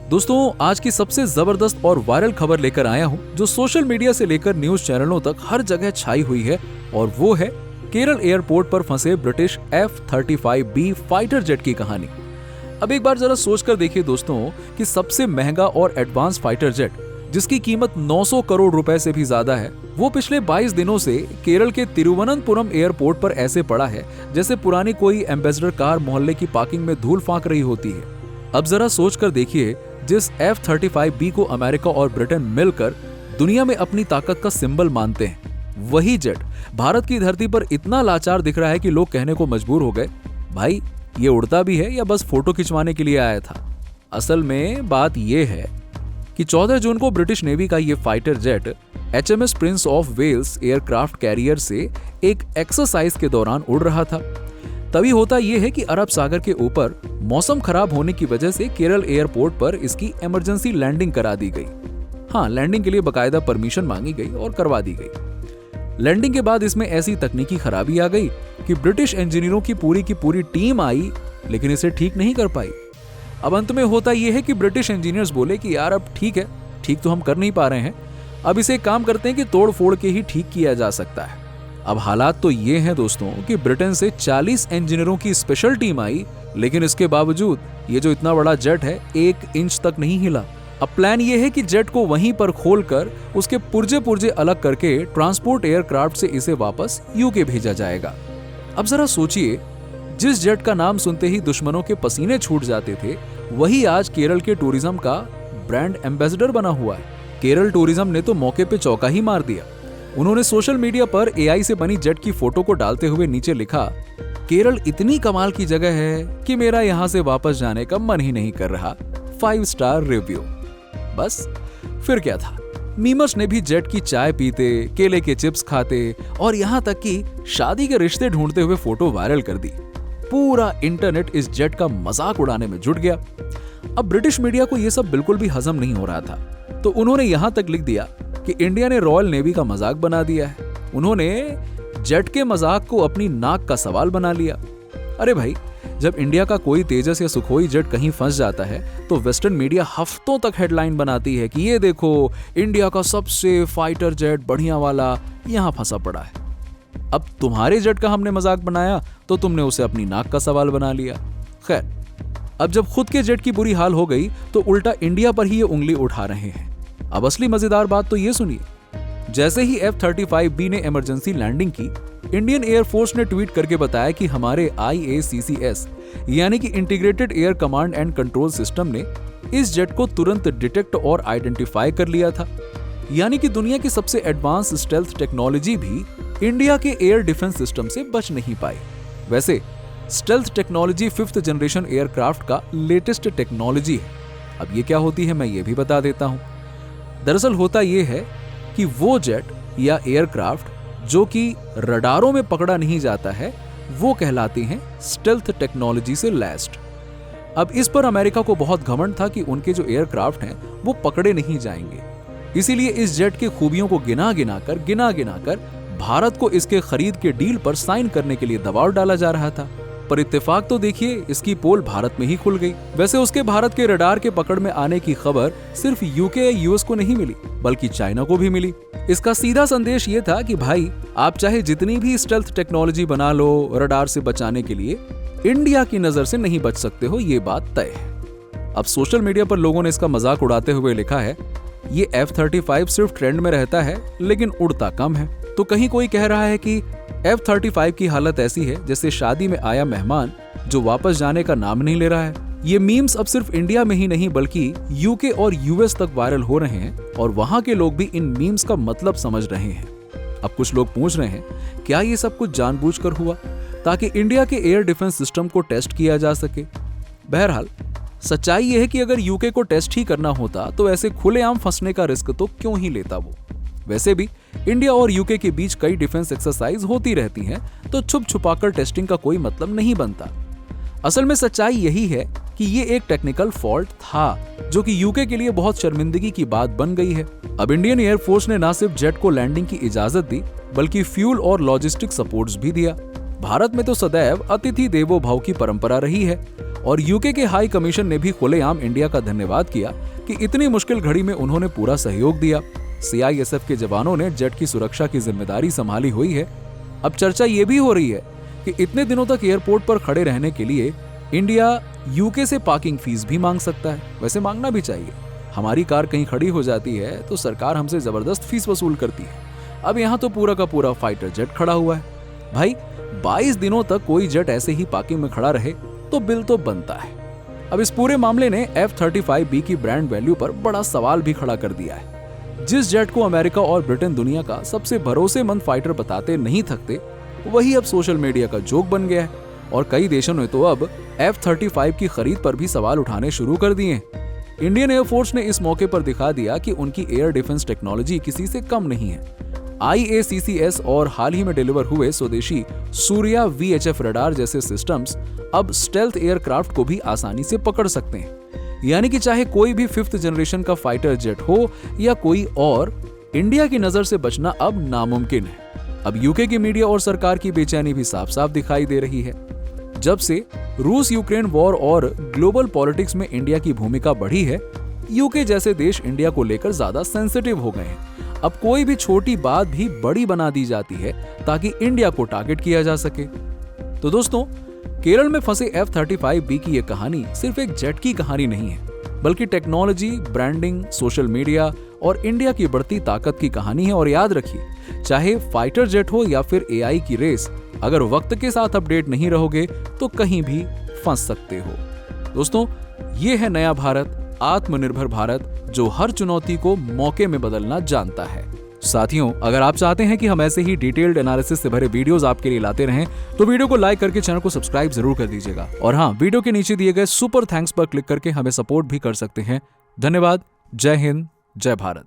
दोस्तों, आज की सबसे जबरदस्त और वायरल खबर लेकर आया हूं जो सोशल मीडिया से लेकर न्यूज चैनलों तक हर जगह छाई हुई है और वो है केरल एयरपोर्ट पर फंसे ब्रिटिश F-35B फाइटर जेट की कहानी। अब एक बार जरा सोच कर देखिए दोस्तों कि सबसे महंगा और एडवांस फाइटर जेट जिसकी कीमत 900 करोड़ रुपए से भी ज्यादा है, वो पिछले 22 दिनों से केरल के तिरुवनंतपुरम एयरपोर्ट पर ऐसे पड़ा है जैसे पुरानी कोई एम्बेसडर कार मोहल्ले की पार्किंग में धूल फांक रही होती है। अब जरा सोच कर देखिए, जिस F-35B को अमेरिका और ब्रिटेन मिलकर दुनिया में अपनी ताकत का सिंबल मानते हैं, वही जेट भारत की धरती पर इतना लाचार दिख रहा है कि लोग कहने को मजबूर हो गए, भाई ये उड़ता भी है या बस फोटो खिंचवाने के लिए आया था। असल में बात यह है कि 14 जून को ब्रिटिश नेवी का ये fighter jet HMS prince of Wales aircraft carrier से एक एक्सरसाइज के दौरान उड़ रहा था। तभी होता यह है कि अरब सागर के ऊपर मौसम खराब होने की वजह से केरल एयरपोर्ट पर इसकी इमरजेंसी लैंडिंग करा दी गई। हाँ, लैंडिंग के लिए बकायदा परमिशन मांगी गई और करवा दी गई। लैंडिंग के बाद इसमें ऐसी तकनीकी खराबी आ गई कि ब्रिटिश इंजीनियरों की पूरी टीम आई लेकिन इसे ठीक नहीं कर पाई। अब अंत में होता यह है कि ब्रिटिश इंजीनियर्स बोले कि यार अब ठीक है, ठीक तो हम कर नहीं पा रहे हैं, अब इसे काम करते हैं कि तोड़ फोड़ के ही ठीक किया जा सकता है। अब हालात तो ये हैं दोस्तों कि ब्रिटेन से 40 इंजीनियरों की स्पेशल टीम आई, लेकिन इसके बावजूद ये जो इतना बड़ा जेट है 1 इंच तक नहीं हिला। अब प्लान ये है कि जेट को वहीं पर खोलकर उसके पुर्जे अलग करके ट्रांसपोर्ट एयरक्राफ्ट से इसे वापस यूके भेजा जाएगा। अब जरा सोचिए, जिस जेट का नाम सुनते ही दुश्मनों के पसीने छूट जाते थे, वही आज केरल के टूरिज्म का ब्रांड एम्बेसडर बना हुआ है। केरल टूरिज्म ने तो मौके पे चौका ही मार दिया। उन्होंने सोशल मीडिया पर AI से बनी जेट की फोटो को डालते हुए नीचे लिखा, केरल इतनी कमाल की जगह है कि मेरा यहाँ से वापस जाने का मन ही नहीं कर रहा, 5 स्टार रिव्यू। बस फिर क्या था, मीमर्स ने भी जेट की चाय पीते, केले के चिप्स खाते और यहाँ तक कि शादी के रिश्ते ढूंढते हुए फोटो वायरल कर दी। पूरा इंटरनेट इस जेट का मजाक उड़ाने में जुट गया। अब ब्रिटिश मीडिया को यह सब बिल्कुल भी हजम नहीं हो रहा था, तो उन्होंने यहां तक लिख दिया कि इंडिया ने रॉयल नेवी का मजाक बना दिया है। उन्होंने जेट के मजाक को अपनी नाक का सवाल बना लिया। अरे भाई, जब इंडिया का कोई तेजस या सुखोई जेट कहीं फंस जाता है तो वेस्टर्न मीडिया हफ्तों तक हेडलाइन बनाती है कि ये देखो, इंडिया का सबसे फाइटर जेट बढ़िया वाला यहां फंसा पड़ा है। अब तुम्हारे जेट का हमने मजाक बनाया तो तुमने उसे अपनी नाक का सवाल बना लिया। खैर, अब जब खुद के जेट की बुरी हाल हो गई तो उल्टा इंडिया पर ही ये उंगली उठा रहे हैं। अब असली मजेदार बात तो ये सुनिए, जैसे ही F-35B ने इमरजेंसी लैंडिंग की, इंडियन एयरफोर्स ने ट्वीट करके बताया कि हमारे IACCS यानी कि integrated air command and control system ने इस जेट को तुरंत डिटेक्ट और आइडेंटिफाई कर लिया था। यानी कि दुनिया की सबसे एडवांस स्टेल्थ टेक्नोलॉजी भी इंडिया के एयर डिफेंस सिस्टम से बच नहीं पाई। वैसे stealth technology 5th generation aircraft का लेटेस्ट टेक्नोलॉजी है। अब ये क्या होती है मैं ये भी बता देता हूं। दरअसल होता ये है कि वो जेट या एयरक्राफ्ट जो कि रडारों में पकड़ा नहीं जाता है, वो कहलाती हैं स्टेल्थ टेक्नोलॉजी से लैस्ड। अब इस पर अमेरिका को बहुत घमंड था कि उनके जो एयरक्राफ्ट हैं वो पकड़े नहीं जाएंगे, इसीलिए इस जेट की खूबियों को गिना गिना कर भारत को इसके खरीद के डील पर साइन करने के लिए दबाव डाला जा रहा था। पर इत्तेफाक तो देखिए, इसकी पोल भारत में ही खुल गई। वैसे उसके भारत के रडार के पकड़ में आने की खबर सिर्फ यूके या यूएस को नहीं मिली, बल्कि चाइना को भी मिली। इसका सीधा संदेश ये था कि भाई, आप चाहे जितनी भी स्टेल्थ टेक्नोलॉजी बना लो रडार से बचाने के लिए, इंडिया की नजर से नहीं बच सकते हो, ये बात तय है। अब सोशल मीडिया पर लोगों ने इसका मजाक उड़ाते हुए लिखा है, ये F-35 सिर्फ ट्रेंड में रहता है लेकिन उड़ता कम है। तो कहीं कोई कह रहा है कि F-35 की हालत ऐसी है जैसे शादी में आया मेहमान जो वापस जाने का नाम नहीं ले रहा है। ये मीम्स अब सिर्फ इंडिया में ही नहीं बल्कि यूके और यूएस तक वायरल हो रहे हैं और वहां के लोग भी इन मीम्स का मतलब समझ रहे हैं। अब कुछ लोग पूछ रहे हैं, क्या ये सब कुछ जानबूझकर हुआ ताकि इंडिया के एयर डिफेंस सिस्टम को टेस्ट किया जा सके? बहरहाल सच्चाई यह है कि अगर यूके को टेस्ट ही करना होता तो ऐसे खुलेआम फंसने का रिस्क तो क्यों ही लेता वो। वैसे भी इंडिया और यूके के बीच कई डिफेंस एक्सरसाइज होती रहती हैं, तो छुप छुपाकर टेस्टिंग का कोई मतलब नहीं बनता। असल में सच्चाई यही है कि ये एक टेक्निकल फॉल्ट था जो कि यूके के लिए बहुत शर्मिंदगी की बात बन गई है। अब इंडियन एयरफोर्स ने न सिर्फ जेट को लैंडिंग की इजाजत दी बल्कि फ्यूल और लॉजिस्टिक सपोर्ट्स भी दिया। भारत में तो सदैव अतिथि देवो भव की परंपरा रही है और यूके के हाई कमीशन ने भी खुलेआम इंडिया का धन्यवाद किया कि इतनी मुश्किल घड़ी में उन्होंने पूरा सहयोग दिया। सीआईएसएफ के जवानों ने जेट की सुरक्षा की जिम्मेदारी संभाली हुई है। अब चर्चा ये भी हो रही है कि इतने दिनों तक एयरपोर्ट पर खड़े रहने के लिए इंडिया यूके से पार्किंग फीस भी मांग सकता है। वैसे मांगना भी चाहिए। हमारी कार कहीं खड़ी हो जाती है तो सरकार हमसे जबरदस्त फीस वसूल करती है। अब यहाँ तो पूरा का पूरा फाइटर जेट खड़ा हुआ है। भाई 22 दिनों तक कोई जेट ऐसे ही पार्किंग में खड़ा रहे तो बिल तो बनता है। अब इस पूरे मामले ने F-35B की ब्रांड वैल्यू पर बड़ा सवाल भी खड़ा कर दिया है। जिस जेट को अमेरिका और ब्रिटेन दुनिया का सबसे भरोसेमंद फाइटर बताते नहीं थकते, वही अब सोशल मीडिया का जोक बन गया है और कई देशों ने तो अब F-35 की खरीद पर भी सवाल उठाने शुरू कर दिए। इंडियन एयरफोर्स ने इस मौके पर दिखा दिया कि उनकी एयर डिफेंस टेक्नोलॉजी किसी से कम नहीं है। IACCS और हाल ही में डिलीवर हुए स्वदेशी सूर्या VHF रडार जैसे सिस्टम्स अब स्टेल्थ एयरक्राफ्ट को भी आसानी से पकड़ सकते हैं। यानी कि चाहे कोई भी 5th जनरेशन का फाइटर जेट हो या कोई और, इंडिया की नजर से बचना अब नामुमकिन है। अब यूके की मीडिया और सरकार की बेचैनी भी साफ साफ दिखाई दे रही है। जब से रूस यूक्रेन वॉर और ग्लोबल पॉलिटिक्स में इंडिया की भूमिका बढ़ी है, यूके जैसे देश इंडिया को लेकर ज्यादा सेंसिटिव हो गए हैं। अब कोई भी छोटी बात भी बड़ी बना दी जाती है ताकि इंडिया को टारगेट किया जा सके। तो दोस्तों, केरल में फंसे F-35B की ये कहानी सिर्फ एक जेट की कहानी नहीं है, बल्कि टेक्नोलॉजी, ब्रांडिंग, सोशल मीडिया और इंडिया की बढ़ती ताकत की कहानी है। और याद रखिए, चाहे फाइटर जेट हो या फिर AI की रेस, अगर वक्त के साथ अपडेट नहीं रहोगे तो कहीं भी फंस सकते हो। दोस्तों, ये है नया भारत, आत्मनिर्भर भारत, जो हर चुनौती को मौके में बदलना जानता है। साथियों, अगर आप चाहते हैं कि हम ऐसे ही डिटेल्ड एनालिसिस से भरे वीडियोस आपके लिए लाते रहें, तो वीडियो को लाइक करके चैनल को सब्सक्राइब जरूर कर दीजिएगा। और हाँ, वीडियो के नीचे दिए गए सुपर थैंक्स पर क्लिक करके हमें सपोर्ट भी कर सकते हैं। धन्यवाद। जय हिंद, जय भारत।